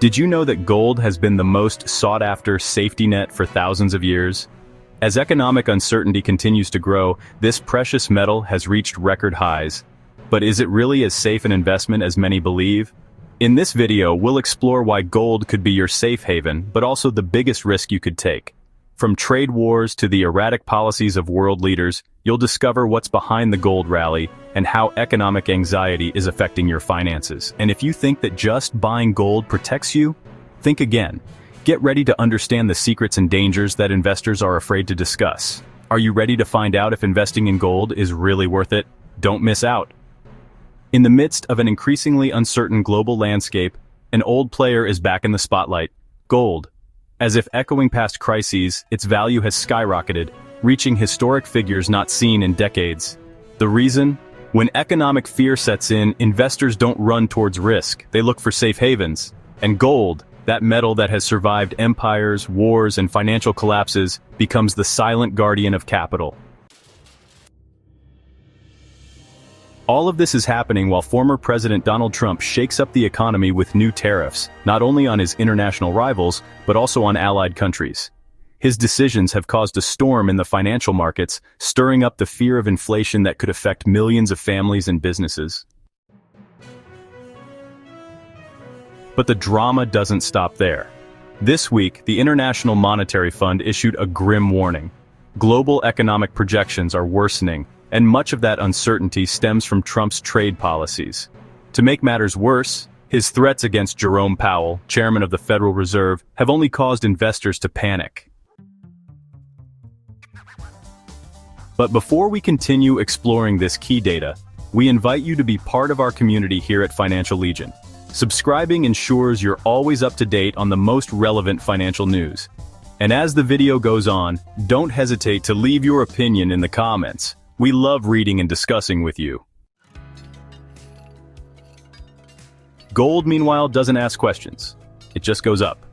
Did you know that gold has been the most sought-after safety net for thousands of years? As economic uncertainty continues to grow, this precious metal has reached record highs. But is it really as safe an investment as many believe? In this video, we'll explore why gold could be your safe haven, but also the biggest risk you could take. From trade wars to the erratic policies of world leaders, you'll discover what's behind the gold rally and how economic anxiety is affecting your finances. And if you think that just buying gold protects you, think again. Get ready to understand the secrets and dangers that investors are afraid to discuss. Are you ready to find out if investing in gold is really worth it? Don't miss out. In the midst of an increasingly uncertain global landscape, an old player is back in the spotlight: gold. As if echoing past crises, its value has skyrocketed, reaching historic figures not seen in decades. The reason? When economic fear sets in, investors don't run towards risk, they look for safe havens. And gold, that metal that has survived empires, wars, and financial collapses, becomes the silent guardian of capital. All of this is happening while former President Donald Trump shakes up the economy with new tariffs, not only on his international rivals, but also on allied countries. His decisions have caused a storm in the financial markets, stirring up the fear of inflation that could affect millions of families and businesses. But the drama doesn't stop there. This week, the International Monetary Fund issued a grim warning. Global economic projections are worsening, and much of that uncertainty stems from Trump's trade policies. To make matters worse, his threats against Jerome Powell, chairman of the Federal Reserve, have only caused investors to panic. But before we continue exploring this key data, we invite you to be part of our community here at Financial Legion. Subscribing ensures you're always up to date on the most relevant financial news. And as the video goes on, don't hesitate to leave your opinion in the comments. We love reading and discussing with you. Gold, meanwhile, doesn't ask questions. It just goes up.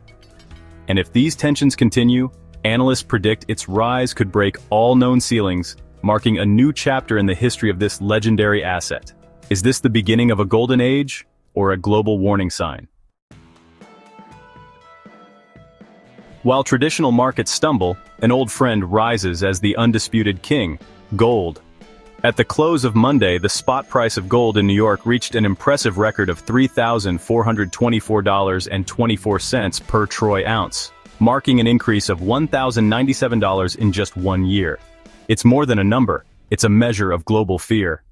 And if these tensions continue, analysts predict its rise could break all known ceilings, marking a new chapter in the history of this legendary asset. Is this the beginning of a golden age, or a global warning sign? While traditional markets stumble, an old friend rises as the undisputed king: gold. At the close of Monday, the spot price of gold in New York reached an impressive record of $3,424.24 per troy ounce, marking an increase of $1,097 in just 1 year. It's more than a number, it's a measure of global fear.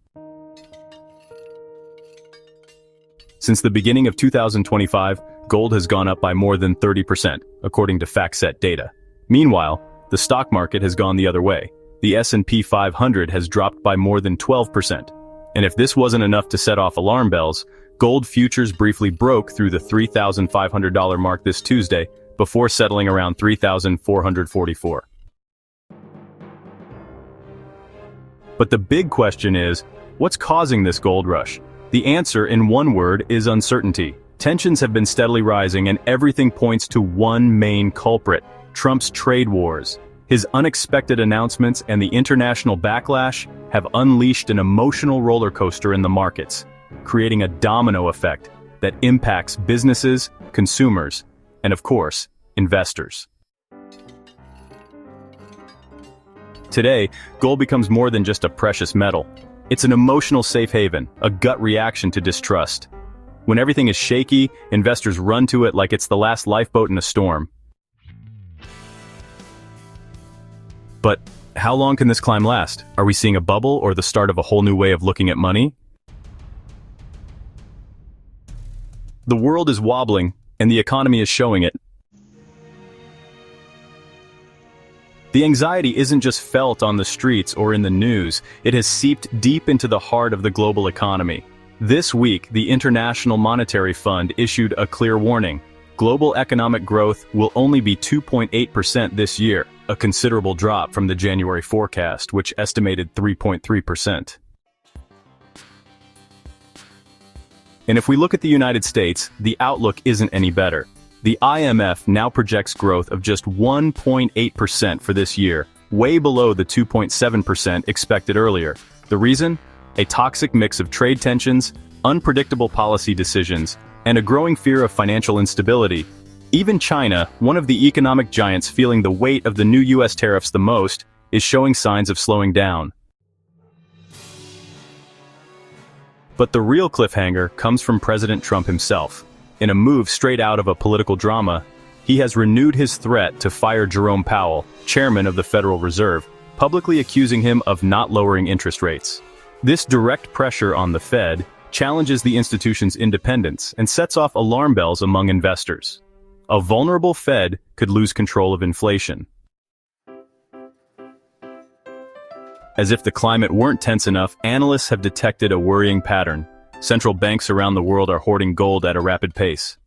Since the beginning of 2025, gold has gone up by more than 30%, according to FactSet data. Meanwhile, the stock market has gone the other way. The S&P 500 has dropped by more than 12%. And if this wasn't enough to set off alarm bells, gold futures briefly broke through the $3,500 mark this Tuesday, before settling around $3,444. But the big question is, what's causing this gold rush? The answer, in one word, is uncertainty. Tensions have been steadily rising, and everything points to one main culprit: Trump's trade wars. His unexpected announcements and the international backlash have unleashed an emotional roller coaster in the markets, creating a domino effect that impacts businesses, consumers, and of course, investors. Today, gold becomes more than just a precious metal. It's an emotional safe haven, a gut reaction to distrust. When everything is shaky, investors run to it like it's the last lifeboat in a storm. But how long can this climb last? Are we seeing a bubble or the start of a whole new way of looking at money? The world is wobbling, and the economy is showing it. The anxiety isn't just felt on the streets or in the news, it has seeped deep into the heart of the global economy. This week, the International Monetary Fund issued a clear warning. Global economic growth will only be 2.8% this year, a considerable drop from the January forecast, which estimated 3.3%. And if we look at the United States, the outlook isn't any better. The IMF now projects growth of just 1.8% for this year, way below the 2.7% expected earlier. The reason? A toxic mix of trade tensions, unpredictable policy decisions, and a growing fear of financial instability. Even China, one of the economic giants feeling the weight of the new US tariffs the most, is showing signs of slowing down. But the real cliffhanger comes from President Trump himself. In a move straight out of a political drama, he has renewed his threat to fire Jerome Powell, chairman of the Federal Reserve, publicly accusing him of not lowering interest rates. This direct pressure on the Fed challenges the institution's independence and sets off alarm bells among investors. A vulnerable Fed could lose control of inflation. As if the climate weren't tense enough, analysts have detected a worrying pattern. Central banks around the world are hoarding gold at a rapid pace.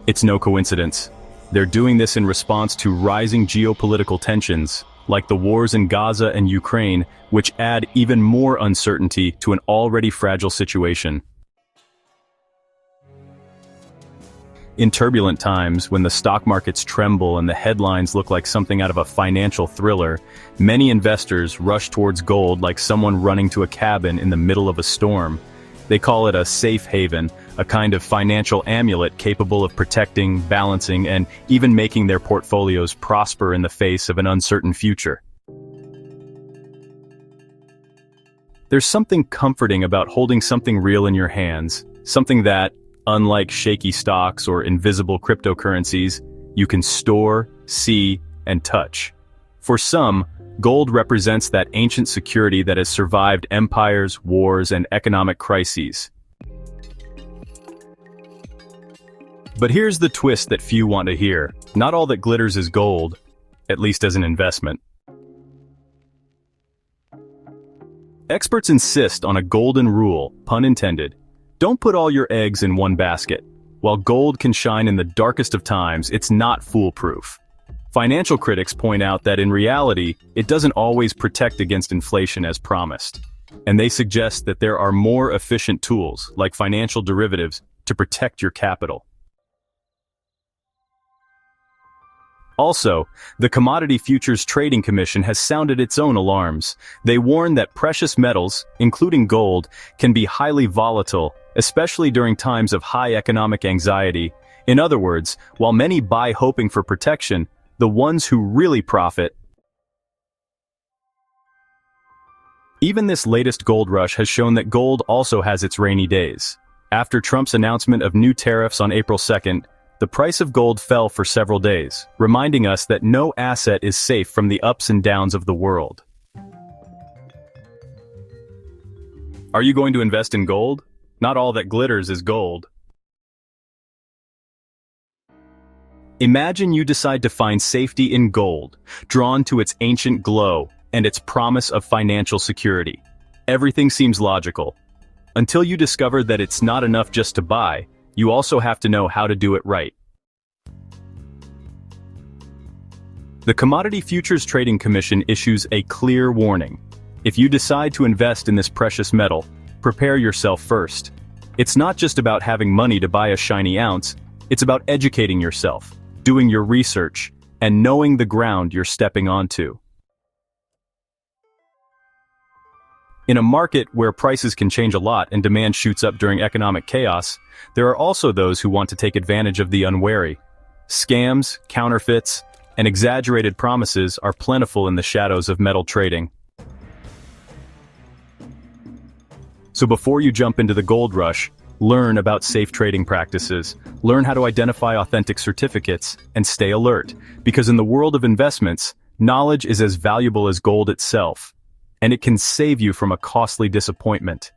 It's no coincidence. They're doing this in response to rising geopolitical tensions, like the wars in Gaza and Ukraine, which add even more uncertainty to an already fragile situation. In turbulent times, when the stock markets tremble and the headlines look like something out of a financial thriller, many investors rush towards gold like someone running to a cabin in the middle of a storm. They call it a safe haven, a kind of financial amulet capable of protecting, balancing, and even making their portfolios prosper in the face of an uncertain future. There's something comforting about holding something real in your hands, something that, unlike shaky stocks or invisible cryptocurrencies, you can store, see, and touch. For some, gold represents that ancient security that has survived empires, wars, and economic crises. But here's the twist that few want to hear. Not all that glitters is gold, at least as an investment. Experts insist on a golden rule, pun intended. Don't put all your eggs in one basket. While gold can shine in the darkest of times, it's not foolproof. Financial critics point out that in reality, it doesn't always protect against inflation as promised. And they suggest that there are more efficient tools, like financial derivatives, to protect your capital. Also, the Commodity Futures Trading Commission has sounded its own alarms. They warn that precious metals, including gold, can be highly volatile, especially during times of high economic anxiety. In other words, while many buy hoping for protection, the ones who really profit. Even this latest gold rush has shown that gold also has its rainy days. After Trump's announcement of new tariffs on April 2nd, the price of gold fell for several days, reminding us that no asset is safe from the ups and downs of the world. Are you going to invest in gold? Not all that glitters is gold. Imagine you decide to find safety in gold, drawn to its ancient glow and its promise of financial security. Everything seems logical, until you discover that it's not enough just to buy. You also have to know how to do it right. The Commodity Futures Trading Commission issues a clear warning. If you decide to invest in this precious metal, prepare yourself first. It's not just about having money to buy a shiny ounce, it's about educating yourself, doing your research, and knowing the ground you're stepping onto. In a market where prices can change a lot and demand shoots up during economic chaos, there are also those who want to take advantage of the unwary. Scams, counterfeits, and exaggerated promises are plentiful in the shadows of metal trading. So before you jump into the gold rush, learn about safe trading practices, learn how to identify authentic certificates, and stay alert, because in the world of investments, knowledge is as valuable as gold itself, and it can save you from a costly disappointment.